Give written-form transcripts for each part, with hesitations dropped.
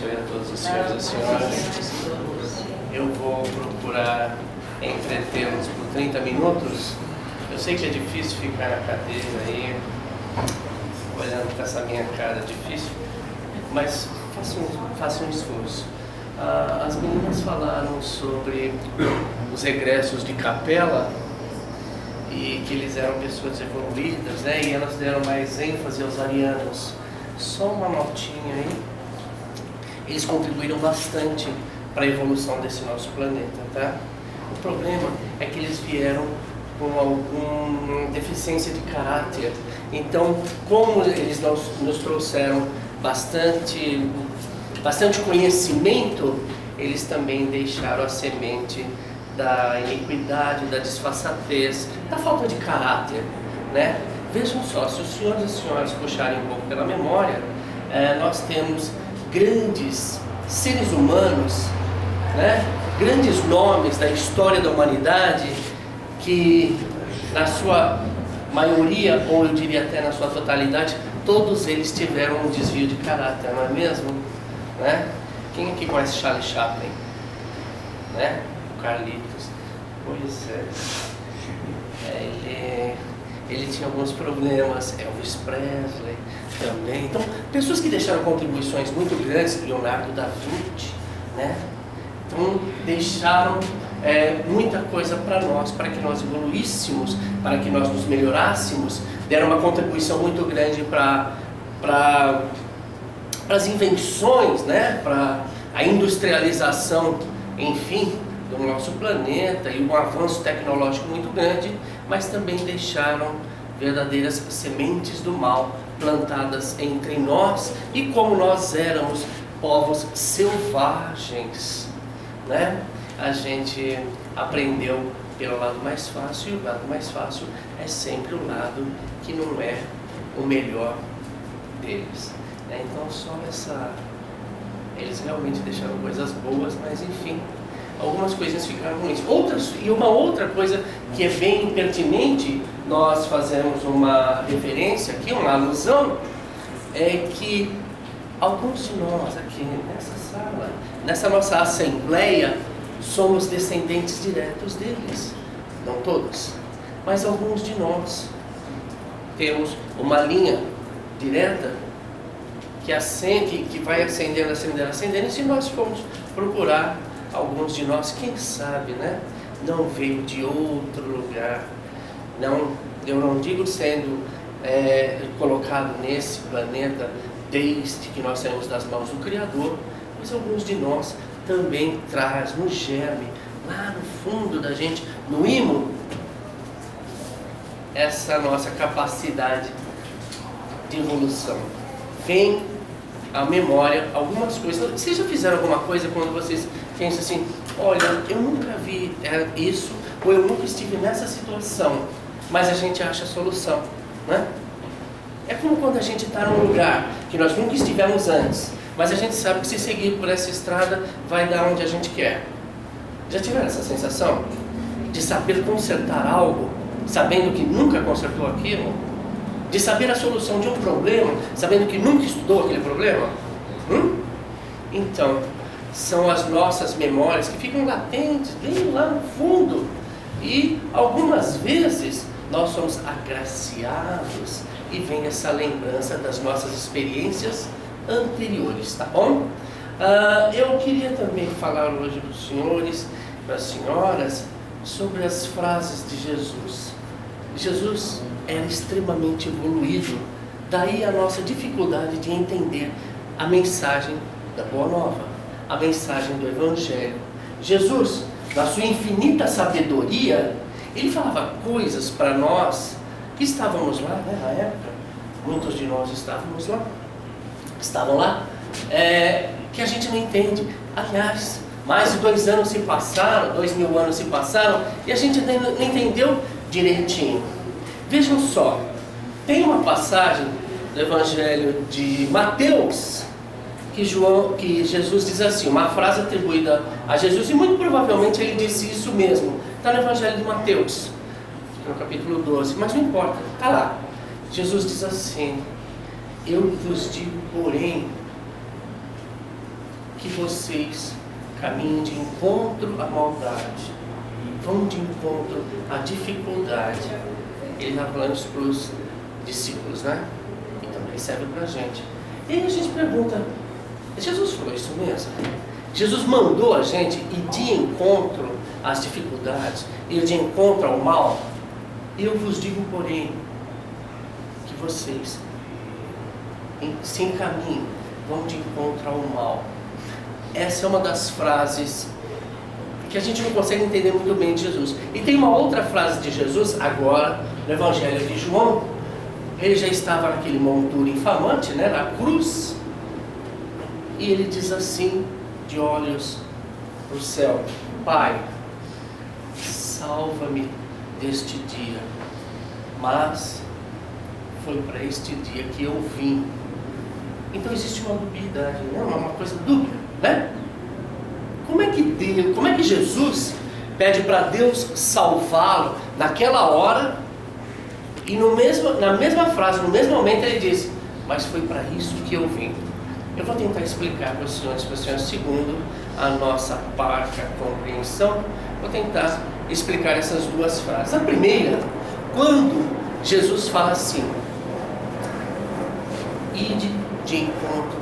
noite a todos os senhores e as senhoras. Eu vou procurar entretê-los por 30 minutos. Eu sei que é difícil ficar na cadeira aí, olhando para essa minha cara difícil, mas faça um esforço. As meninas falaram sobre os egressos de capela e que eles eram pessoas evoluídas, né? E elas deram mais ênfase aos arianos. Só uma notinha aí. Eles contribuíram bastante para a evolução desse nosso planeta, tá? O problema é que eles vieram com alguma deficiência de caráter. Então, como eles nos trouxeram bastante conhecimento, eles também deixaram a semente da iniquidade, da disfarçatez, da falta de caráter, né? Vejam só, se os senhores e as senhoras puxarem um pouco pela memória, nós temos grandes seres humanos, né? Grandes nomes da história da humanidade que, na sua maioria, ou eu diria até na sua totalidade, todos eles tiveram um desvio de caráter, não é mesmo? Né? Quem aqui conhece Charlie Chaplin? Né? O Carlitos. Pois é. Ele tinha alguns problemas. Elvis Presley também. Então, pessoas que deixaram contribuições muito grandes, Leonardo da Vinci, né? Então, deixaram muita coisa para nós, para que nós evoluíssemos, para que nós nos melhorássemos. Deram uma contribuição muito grande para as invenções, né? Para a industrialização, enfim, do nosso planeta, e um avanço tecnológico muito grande, mas também deixaram verdadeiras sementes do mal plantadas entre nós, e como nós éramos povos selvagens, né? A gente aprendeu pelo lado mais fácil, e o lado mais fácil é sempre o lado que não é o melhor deles, né? Então eles realmente deixaram coisas boas, mas enfim, algumas coisas ficaram ruins. E uma outra coisa que é bem pertinente, nós fazemos uma referência aqui, uma alusão, é que alguns de nós aqui nessa sala, nessa nossa assembleia, somos descendentes diretos deles. Não todos, mas alguns de nós temos uma linha direta que acende, que vai acendendo, e se nós formos procurar, alguns de nós, quem sabe, né, não veio de outro lugar. Não, eu não digo sendo colocado nesse planeta desde que nós saímos das mãos do Criador, mas alguns de nós também traz no germe, lá no fundo da gente, no imo, essa nossa capacidade de evolução. Vem à memória algumas coisas. Vocês já fizeram alguma coisa quando vocês pensam assim, olha, eu nunca vi isso, ou eu nunca estive nessa situação, mas a gente acha a solução, né? É como quando a gente está num lugar que nós nunca estivemos antes, mas a gente sabe que se seguir por essa estrada vai dar onde a gente quer. Já tiveram essa sensação de saber consertar algo, sabendo que nunca consertou aquilo? De saber a solução de um problema, sabendo que nunca estudou aquele problema? Então, são as nossas memórias que ficam latentes, bem lá no fundo. E algumas vezes nós somos agraciados e vem essa lembrança das nossas experiências anteriores, tá bom? Eu queria também falar hoje para os senhores, para as senhoras, sobre as frases de Jesus. Jesus era extremamente evoluído, daí a nossa dificuldade de entender a mensagem da Boa Nova, a mensagem do Evangelho. Jesus, na sua infinita sabedoria, ele falava coisas para nós que estávamos lá, né, na época, muitos de nós estavam lá, que a gente não entende. Aliás, mais de 2 anos se passaram, 2000 anos se passaram, e a gente ainda não entendeu direitinho. Vejam só, tem uma passagem do Evangelho de Mateus que Jesus diz assim, uma frase atribuída a Jesus, e muito provavelmente ele disse isso mesmo. Está no Evangelho de Mateus, no capítulo 12, mas não importa, está lá. Jesus diz assim, eu vos digo, porém, que vocês caminhem de encontro à maldade, vão de encontro à dificuldade. Ele está falando isso para os discípulos, né? E também serve para a gente. E aí a gente pergunta, Jesus falou isso mesmo? Jesus mandou a gente ir de encontro às dificuldades, ir de encontro ao mal? Eu vos digo, porém, que vocês se encaminhem, vão de encontro ao mal. Essa é uma das frases que a gente não consegue entender muito bem de Jesus. E tem uma outra frase de Jesus, agora, no Evangelho de João. Ele já estava naquele monturo infamante, né, na cruz. E ele diz assim, de olhos para o céu: Pai, salva-me deste dia. Mas foi para este dia que eu vim. Então existe uma dubiedade, né? Uma coisa dúbia, né? Como é que Jesus pede para Deus salvá-lo naquela hora e na mesma frase, no mesmo momento ele diz: mas foi para isso que eu vim. Eu vou tentar explicar para os senhores e para as senhoras, segundo a nossa parca compreensão, vou tentar explicar essas duas frases. A primeira, quando Jesus fala assim: ide de encontro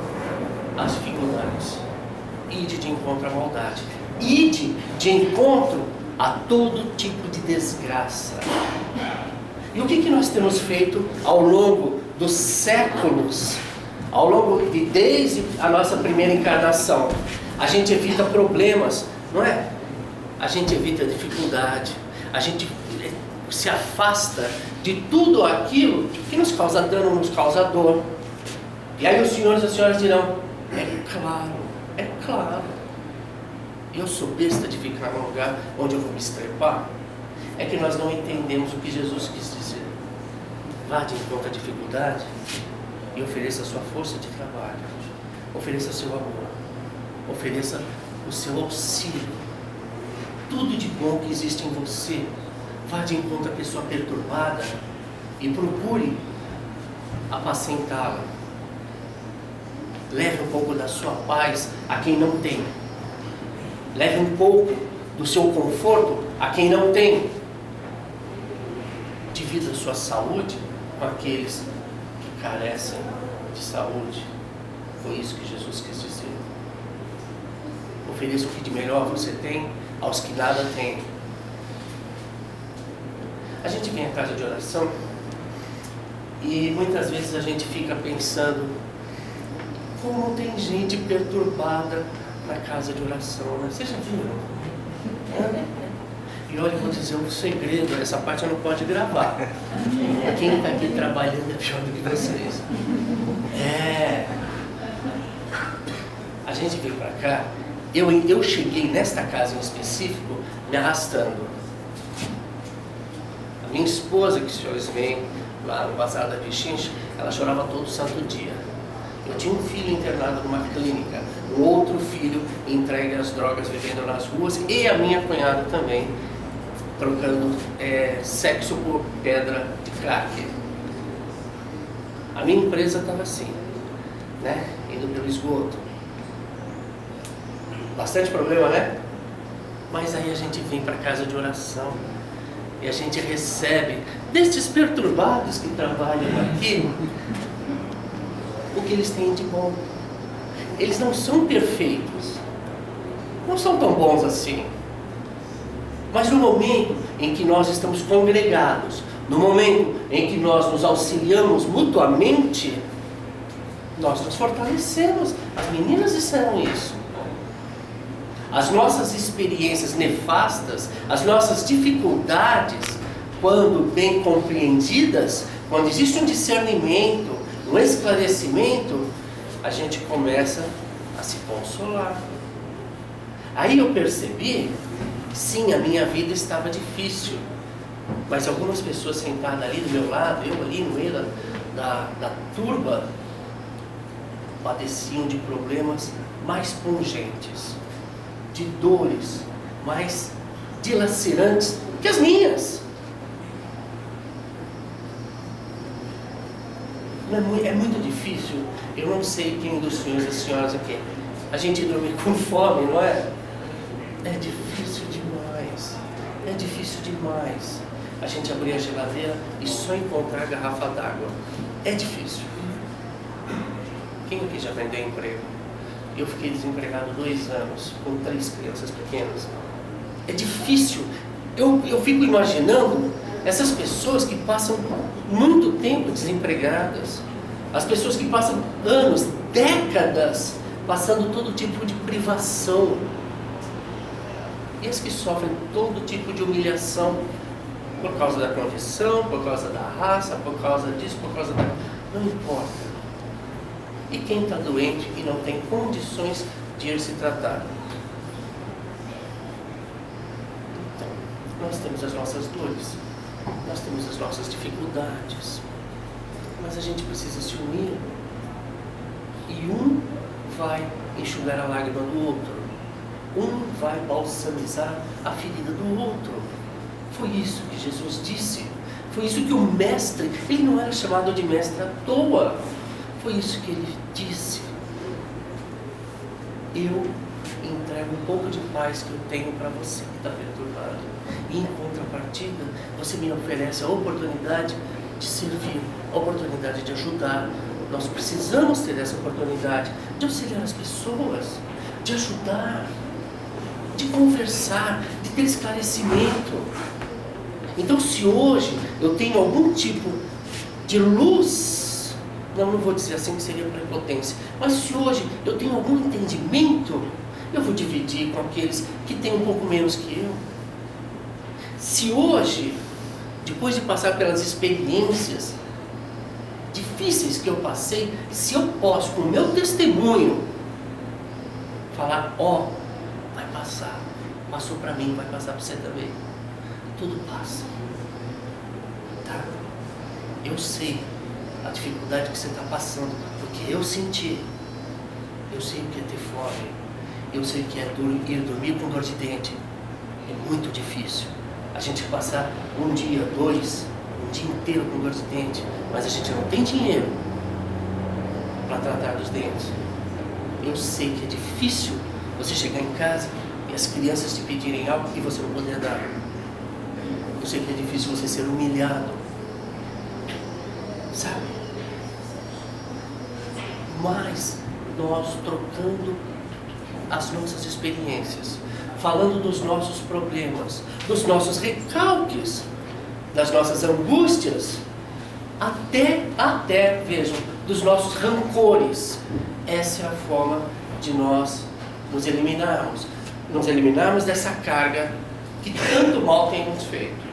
às dificuldades, ide de encontro à maldade, ide de encontro a todo tipo de desgraça. E o que nós temos feito ao longo dos séculos, desde a nossa primeira encarnação? A gente evita problemas, não é? A gente evita dificuldade, a gente se afasta de tudo aquilo que nos causa dano, nos causa dor. E aí os senhores e as senhoras dirão: é claro, eu sou besta de ficar num lugar onde eu vou me estrepar. É que nós não entendemos o que Jesus quis dizer. Vá de encontro à dificuldade e ofereça a sua força de trabalho, ofereça seu amor, ofereça o seu auxílio, tudo de bom que existe em você. Vá de encontro à pessoa perturbada e procure apacentá-la. Leve um pouco da sua paz a quem não tem. Leve um pouco do seu conforto a quem não tem. Divida a sua saúde com aqueles que carecem de saúde. Foi isso que Jesus quis dizer. Ofereça o que de melhor você tem aos que nada têm. A gente vem à casa de oração e muitas vezes a gente fica pensando: como tem gente perturbada na casa de oração, né? Vocês já viram? E olha, eu vou dizer um segredo, essa parte eu não pode gravar. Quem está aqui trabalhando é pior do que vocês. A gente veio para cá, eu cheguei nesta casa em específico me arrastando. A minha esposa, que os senhores veem lá no Bazar da Pichincha, ela chorava todo santo dia. Eu tinha um filho internado numa clínica, um outro filho entregue às drogas, vivendo nas ruas, e a minha cunhada também, trocando sexo por pedra de crack. A minha empresa estava assim, né? Indo pelo esgoto. Bastante problema, né? Mas aí a gente vem para a casa de oração e a gente recebe destes perturbados que trabalham aqui o que eles têm de bom. Eles não são perfeitos, não são tão bons assim. Mas no momento em que nós estamos congregados, no momento em que nós nos auxiliamos mutuamente, nós nos fortalecemos. As meninas disseram isso. As nossas experiências nefastas, as nossas dificuldades, quando bem compreendidas, quando existe um discernimento, um esclarecimento, a gente começa a se consolar. Aí eu percebi, sim, a minha vida estava difícil, mas algumas pessoas sentadas ali do meu lado, eu ali no meio da turba, padeciam de problemas mais pungentes, de dores mais dilacerantes que as minhas. É muito difícil. Eu não sei quem dos senhores e senhoras aqui a gente dormir com fome, não é? É difícil demais. É difícil demais a gente abrir a geladeira e só encontrar a garrafa d'água. É difícil. Quem aqui já vendeu emprego? Eu fiquei desempregado 2 anos, com 3 crianças pequenas. É difícil. Eu fico imaginando essas pessoas que passam muito tempo desempregadas. As pessoas que passam anos, décadas, passando todo tipo de privação. E as que sofrem todo tipo de humilhação por causa da condição, por causa da raça, por causa disso, por causa da... Não importa. E quem está doente e não tem condições de ir se tratar? Então, nós temos as nossas dores, nós temos as nossas dificuldades, mas a gente precisa se unir. E um vai enxugar a lágrima do outro, um vai balsamizar a ferida do outro. Foi isso que Jesus disse, foi isso que o mestre, ele não era chamado de mestre à toa, foi isso que ele disse. Eu entrego um pouco de paz que eu tenho para você que está perturbado. E em contrapartida, você me oferece a oportunidade de servir, a oportunidade de ajudar. Nós precisamos ter essa oportunidade de auxiliar as pessoas, de ajudar, de conversar, de ter esclarecimento. Então, se hoje eu tenho algum tipo de luz, não vou dizer assim que seria prepotência, mas se hoje eu tenho algum entendimento, eu vou dividir com aqueles que têm um pouco menos que eu. Se hoje, depois de passar pelas experiências difíceis que eu passei, se eu posso, com o meu testemunho, falar, vai passar, passou para mim, vai passar para você também. Tudo passa, tá? Eu sei a dificuldade que você está passando, porque eu senti. Eu sei o que é ter fome, eu sei o que é dormir com dor de dente. É muito difícil a gente passar um dia, 2, um dia inteiro com dor de dente, mas a gente não tem dinheiro para tratar dos dentes. Eu sei que é difícil você chegar em casa e as crianças te pedirem algo que você não poder dar. Eu sei que é difícil você ser humilhado, sabe? Mas nós trocando as nossas experiências, falando dos nossos problemas, dos nossos recalques, das nossas angústias, até vejam, dos nossos rancores. Essa é a forma de nós nos eliminarmos dessa carga que tanto mal tem nos feito.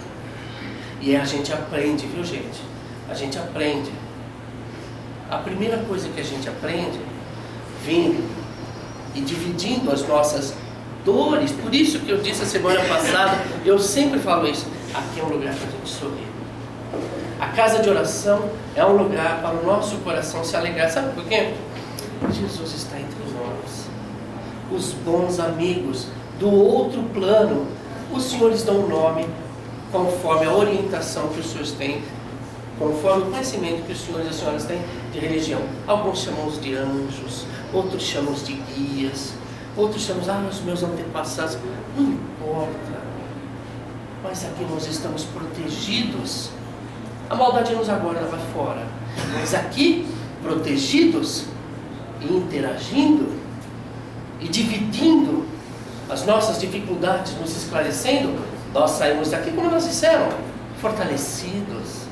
E a gente aprende, viu gente? A gente aprende. A primeira coisa que a gente aprende, vindo e dividindo as nossas dores, por isso que eu disse a semana passada, eu sempre falo isso, aqui é um lugar para a gente sorrir. A casa de oração é um lugar para o nosso coração se alegrar. Sabe por quê? Jesus está entre nós. Os bons amigos do outro plano, os senhores dão um nome conforme a orientação que os senhores têm, conforme o conhecimento que os senhores e as senhoras têm de religião. Alguns chamam-os de anjos, outros chamam-os de guias, outros chamam os meus antepassados. Não importa, mas aqui nós estamos protegidos. A maldade nos aguarda lá fora, mas aqui, protegidos e interagindo e dividindo as nossas dificuldades, nos esclarecendo, nós saímos daqui, como nós disseram, fortalecidos.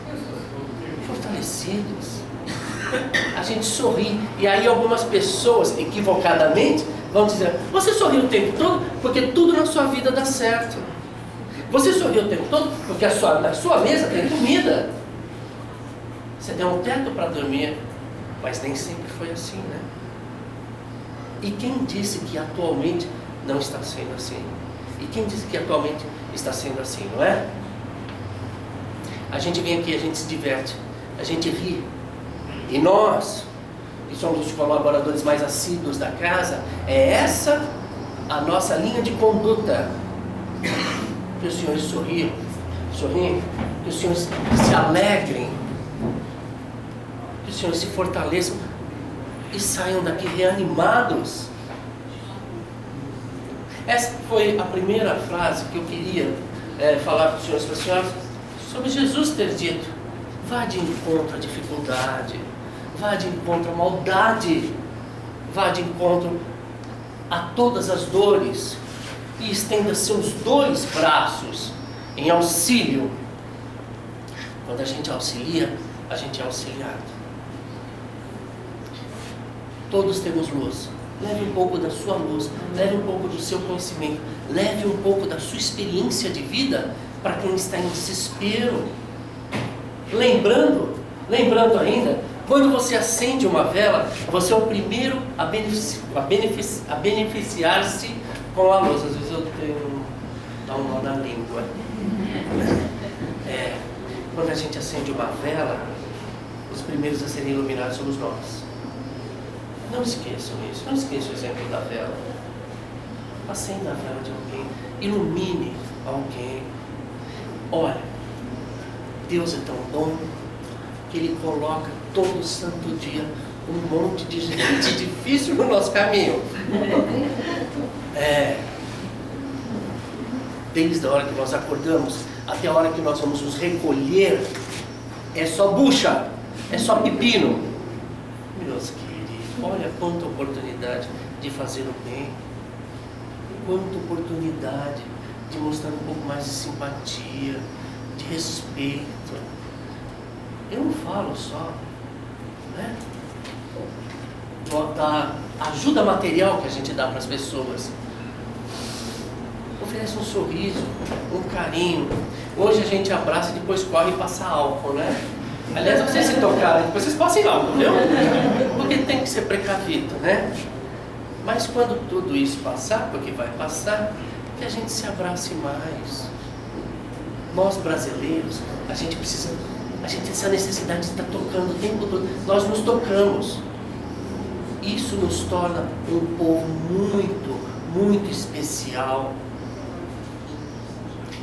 A gente sorri. E aí algumas pessoas, equivocadamente, vão dizer, você sorriu o tempo todo porque tudo na sua vida dá certo. Você sorriu o tempo todo porque na sua mesa tem comida. Você tem um teto para dormir. Mas nem sempre foi assim, né? E quem disse que atualmente não está sendo assim? E quem disse que atualmente está sendo assim, não é? A gente vem aqui, a gente se diverte, a gente ri. E nós, que somos os colaboradores mais assíduos da casa, é essa a nossa linha de conduta. Que os senhores sorriam, que os senhores se alegrem, que os senhores se fortaleçam e saiam daqui reanimados. Essa foi a primeira frase que eu queria falar para os senhores e para as senhoras sobre Jesus ter dito: vá de encontro à dificuldade, vá de encontro à maldade, vá de encontro a todas as dores e estenda seus 2 braços em auxílio. Quando a gente auxilia, a gente é auxiliado. Todos temos luz. Leve um pouco da sua luz, leve um pouco do seu conhecimento, leve um pouco da sua experiência de vida para quem está em desespero. Lembrando ainda, quando você acende uma vela, você é o primeiro a beneficiar-se com a luz. Às vezes eu tenho dá um nó na língua. Quando a gente acende uma vela, os primeiros a serem iluminados somos nós. Não esqueçam isso, não esqueçam o exemplo da vela. Acenda a vela de alguém, ilumine alguém. Olha, Deus é tão bom que Ele coloca todo santo dia um monte de gente difícil no nosso caminho. Desde a hora que nós acordamos até a hora que nós vamos nos recolher, é só bucha, é só pepino. Meus queridos, olha quanta oportunidade de fazer o bem, quanta oportunidade de mostrar um pouco mais de simpatia, de respeito. Eu não falo só, né, da ajuda material que a gente dá para as pessoas. Oferece um sorriso, um carinho. Hoje a gente abraça e depois corre e passa álcool, né? Aliás, vocês se tocarem, depois vocês passem álcool, viu? Porque tem que ser precavido, né? Mas quando tudo isso passar, porque vai passar, que a gente se abrace mais. Nós brasileiros, a gente tem essa necessidade de estar tocando o tempo todo. Nós nos tocamos. Isso nos torna um povo muito, muito especial.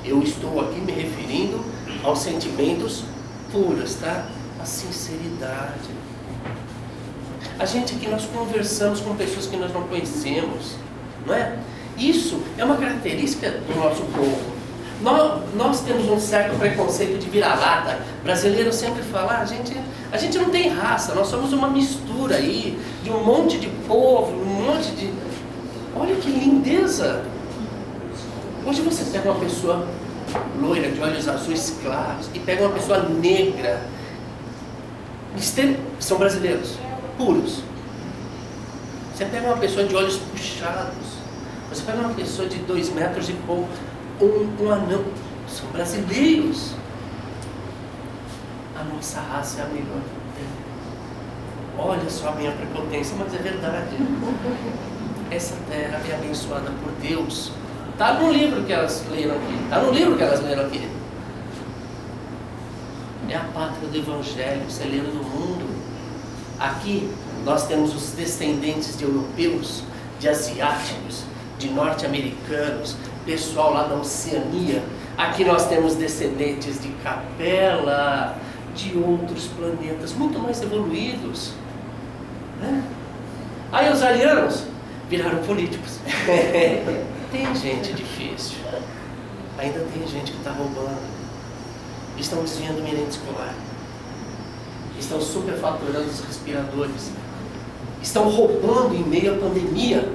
Eu estou aqui me referindo aos sentimentos puros, tá? A sinceridade. A gente aqui, nós conversamos com pessoas que nós não conhecemos, não é? Isso é uma característica do nosso povo. Nós temos um certo preconceito de vira-lata. Brasileiro sempre fala, a gente não tem raça, nós somos uma mistura aí de um monte de povo, um monte de... Olha que lindeza! Hoje você pega uma pessoa loira, de olhos azuis claros, e pega uma pessoa negra, são brasileiros, puros. Você pega uma pessoa de olhos puxados, você pega uma pessoa de 2 metros e pouco, um anão, são brasileiros. A nossa raça é a melhor que tem. Olha só a minha prepotência, mas é verdade. Essa terra é abençoada por Deus. Está no livro que elas leram aqui. É a pátria do Evangelho, celeiro do mundo. Aqui nós temos os descendentes de europeus, de asiáticos, de norte-americanos, pessoal lá da Oceania. Aqui nós temos descendentes de Capela, de outros planetas muito mais evoluídos, né? Aí os arianos viraram políticos. Tem gente difícil, ainda tem gente que está roubando, estão desviando merenda escolar, estão superfaturando os respiradores, estão roubando em meio à pandemia,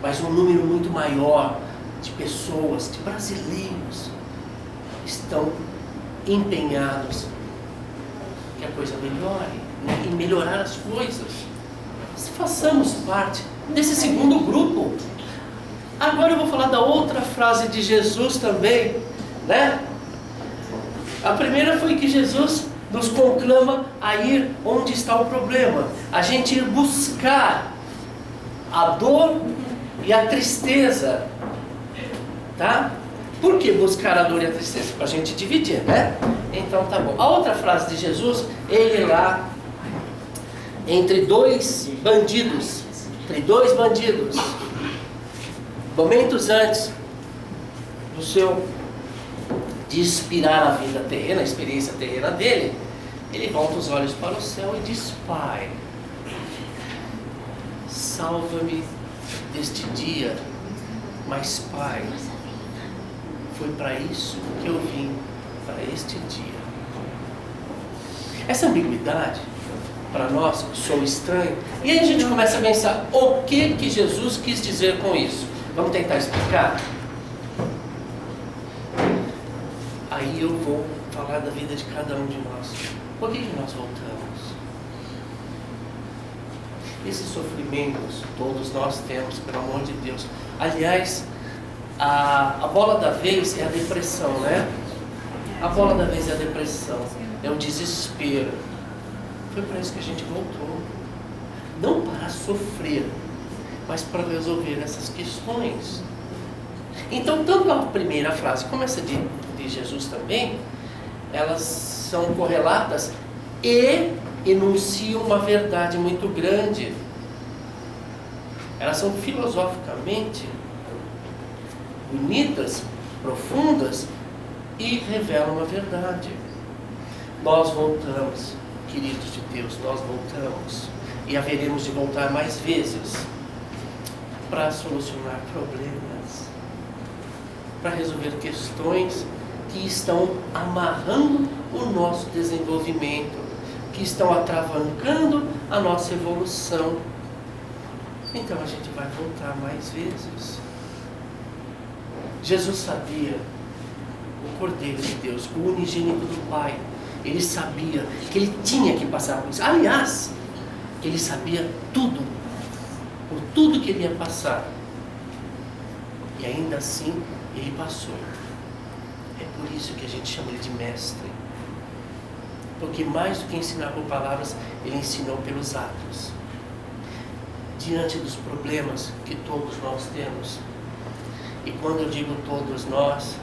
mas um número muito maior de pessoas, de brasileiros, estão empenhados que a coisa melhore, né? Em melhorar as coisas. Se façamos parte desse segundo grupo. Agora eu vou falar da outra frase de Jesus também, né? A primeira foi que Jesus nos conclama a ir onde está o problema, a gente ir buscar a dor e a tristeza, tá? Por que buscar a dor e a tristeza? Para a gente dividir, né? Então tá bom. A outra frase de Jesus, ele lá, entre dois bandidos, momentos antes de expirar a vida terrena, a experiência terrena dele, ele volta os olhos para o céu e diz: Pai, salva-me deste dia Mas, Pai, foi para isso que eu vim, para este dia. Essa ambiguidade, para nós, soa estranho. E aí a gente começa a pensar, o que Jesus quis dizer com isso? Vamos tentar explicar? Aí eu vou falar da vida de cada um de nós. Por que nós voltamos? Esses sofrimentos, todos nós temos, pelo amor de Deus. Aliás, a bola da vez é a depressão, né? A bola da vez é a depressão, é o desespero. Foi para isso que a gente voltou. Não para sofrer, mas para resolver essas questões. Então, tanto a primeira frase como essa de Jesus também, elas são correlatas e enunciam uma verdade muito grande. Elas são filosoficamente bonitas, profundas e revelam uma verdade. Nós voltamos, queridos de Deus, nós voltamos e haveremos de voltar mais vezes para solucionar problemas, para resolver questões que estão amarrando o nosso desenvolvimento, que estão atravancando a nossa evolução. Então a gente vai voltar mais vezes. Jesus sabia, o Cordeiro de Deus, o unigênito do Pai, ele sabia que ele tinha que passar por isso. Aliás, que ele sabia tudo, por tudo que ele ia passar. E ainda assim, ele passou. É por isso que a gente chama ele de mestre. Porque mais do que ensinar por palavras, ele ensinou pelos atos. Diante dos problemas que todos nós temos, e quando eu digo todos nós,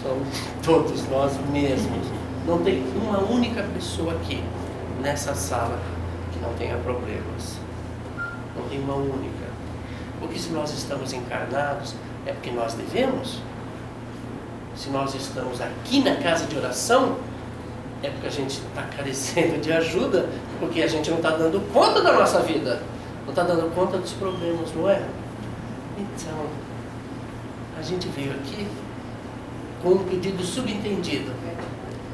são todos nós mesmos. Não tem uma única pessoa aqui, nessa sala, que não tenha problemas. Não tem uma única. Porque se nós estamos encarnados, é porque nós devemos. Se nós estamos aqui na casa de oração, é porque a gente está carecendo de ajuda, porque a gente não está dando conta da nossa vida, não está dando conta dos problemas, não é? Então, a gente veio aqui com um pedido subentendido.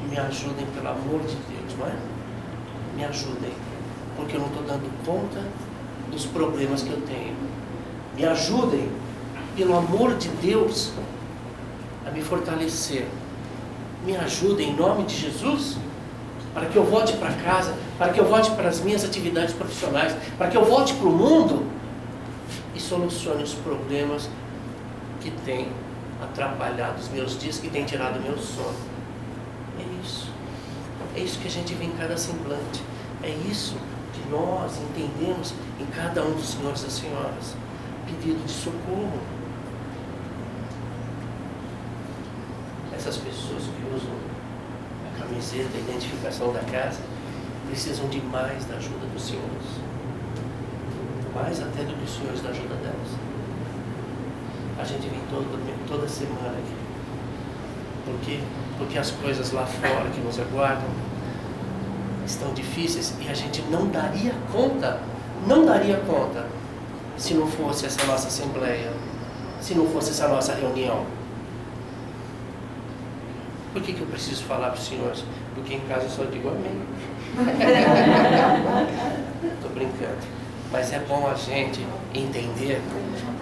Me ajudem, pelo amor de Deus, não é? Me ajudem, porque eu não estou dando conta dos problemas que eu tenho. Me ajudem, pelo amor de Deus, a me fortalecer. Me ajudem em nome de Jesus, para que eu volte para casa, para que eu volte para as minhas atividades profissionais, para que eu volte para o mundo e solucione os problemas que têm atrapalhado os meus dias, que têm tirado o meu sono. É isso. É isso que a gente vê em cada semblante. É isso que nós entendemos em cada um dos senhores e das senhoras. Pedido de socorro. Essas pessoas que usam a camiseta, a identificação da casa, precisam de mais da ajuda dos senhores. Mais até do que os senhores da ajuda delas. A gente vem toda semana aqui. Por quê? Porque as coisas lá fora que nos aguardam estão difíceis e a gente não daria conta se não fosse essa nossa assembleia, se não fosse essa nossa reunião. Por que eu preciso falar para os senhores? Porque em casa eu só digo amém. Estou brincando. Mas é bom a gente entender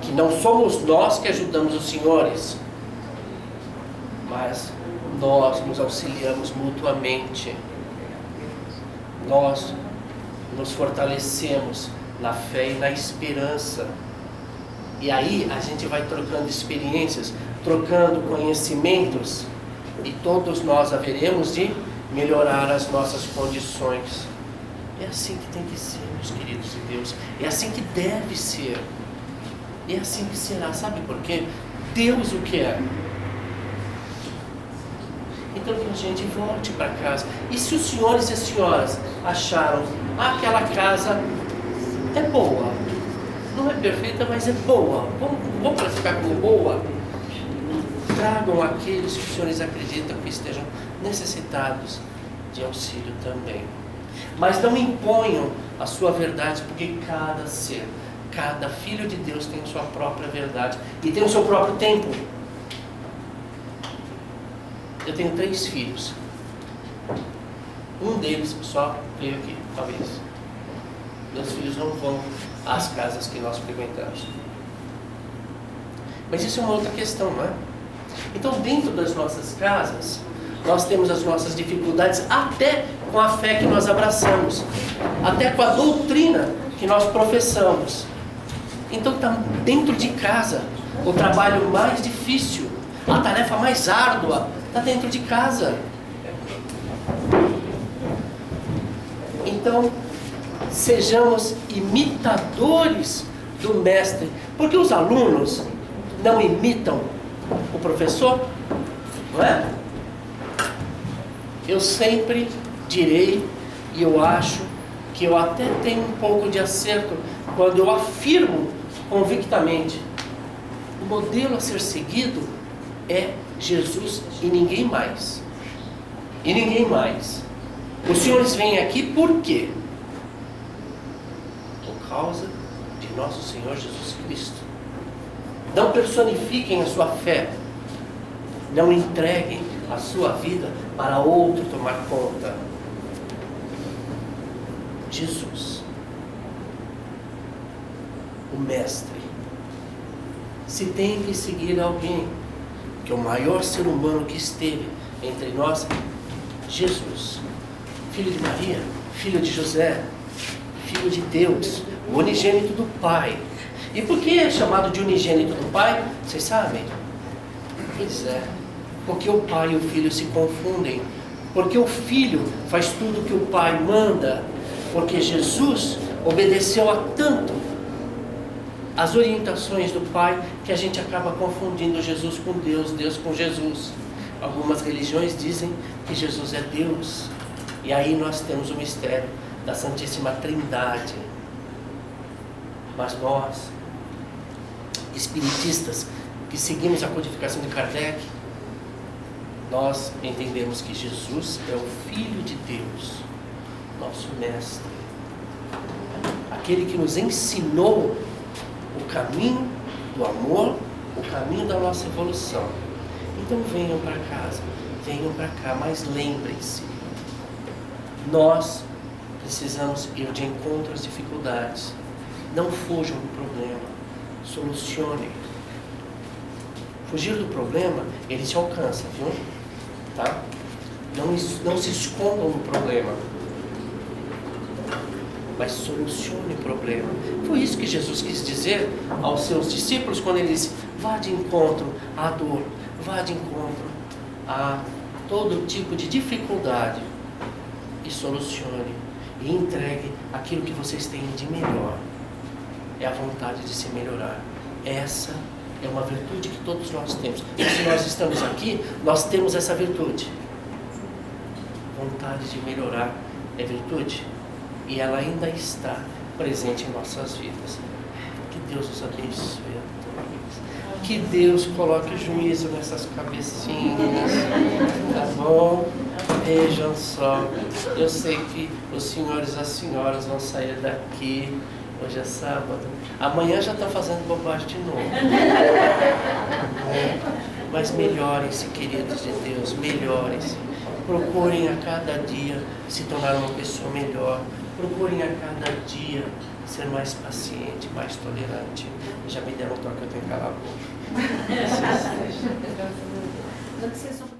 que não somos nós que ajudamos os senhores, mas nós nos auxiliamos mutuamente. Nós nos fortalecemos na fé e na esperança. E aí a gente vai trocando experiências, trocando conhecimentos, e todos nós haveremos de melhorar as nossas condições. É assim que tem que ser, meus queridos de Deus. É assim que deve ser. É assim que será. Sabe por quê? Deus o quer. Então que a gente volte para casa. E se os senhores e as senhoras acharam aquela casa é boa, não é perfeita, mas é boa, vamos classificar como boa, tragam aqueles que os senhores acreditam que estejam necessitados de auxílio também. Mas não imponham a sua verdade, porque cada ser, Cada filho de Deus tem a sua própria verdade e tem o seu próprio tempo. Eu tenho 3 filhos. Um deles só veio aqui, talvez. Meus filhos não vão às casas que nós frequentamos. Mas isso é uma outra questão, não é? Então, dentro das nossas casas, nós temos as nossas dificuldades, até com a fé que nós abraçamos, até com a doutrina que nós professamos. Então, está dentro de casa o trabalho mais difícil, a tarefa mais árdua, está dentro de casa. Então, sejamos imitadores do mestre, porque os alunos não imitam o professor, não é? Eu sempre direi, e eu acho que eu até tenho um pouco de acerto quando eu afirmo convictamente: o modelo a ser seguido é Jesus e ninguém mais. E ninguém mais. Os senhores vêm aqui por quê? Por causa de nosso Senhor Jesus Cristo. Não personifiquem a sua fé. Não entreguem a sua vida para outro tomar conta. Jesus, o Mestre. Se tem que seguir alguém, que é o maior ser humano que esteve entre nós, Jesus, filho de Maria, filho de José, filho de Deus, o unigênito do Pai. E por que é chamado de unigênito do Pai? Vocês sabem? Pois é, porque o Pai e o Filho se confundem, porque o Filho faz tudo o que o Pai manda, porque Jesus obedeceu a tanto as orientações do Pai, que a gente acaba confundindo Jesus com Deus, Deus com Jesus. Algumas religiões dizem que Jesus é Deus, e aí nós temos o mistério da Santíssima Trindade. Mas nós, espiritistas, que seguimos a codificação de Kardec, nós entendemos que Jesus é o Filho de Deus, nosso Mestre, aquele que nos ensinou o caminho do amor, o caminho da nossa evolução. Então venham para casa, venham para cá, mas lembrem-se, nós precisamos ir de encontro às dificuldades. Não fujam do problema, solucionem. Fugir do problema, ele se alcança, viu? Tá? Não se escondam do problema, mas solucione o problema. Foi isso que Jesus quis dizer aos seus discípulos quando ele disse: vá de encontro à dor, vá de encontro a todo tipo de dificuldade e solucione e entregue aquilo que vocês têm de melhor. É a vontade de se melhorar. Essa é uma virtude que todos nós temos. E se nós estamos aqui, nós temos essa virtude. Vontade de melhorar é virtude, e ela ainda está presente em nossas vidas. Que Deus os abençoe a todos. Que Deus coloque juízo nessas cabecinhas, tá bom? Vejam só, eu sei que os senhores e as senhoras vão sair daqui. Hoje é sábado. Amanhã já está fazendo bobagem de novo. Mas melhorem-se, queridos de Deus, melhorem-se. Procurem a cada dia se tornar uma pessoa melhor. Procurem a cada dia ser mais paciente, mais tolerante. Já me deram um toque, eu tenho que calar a boca.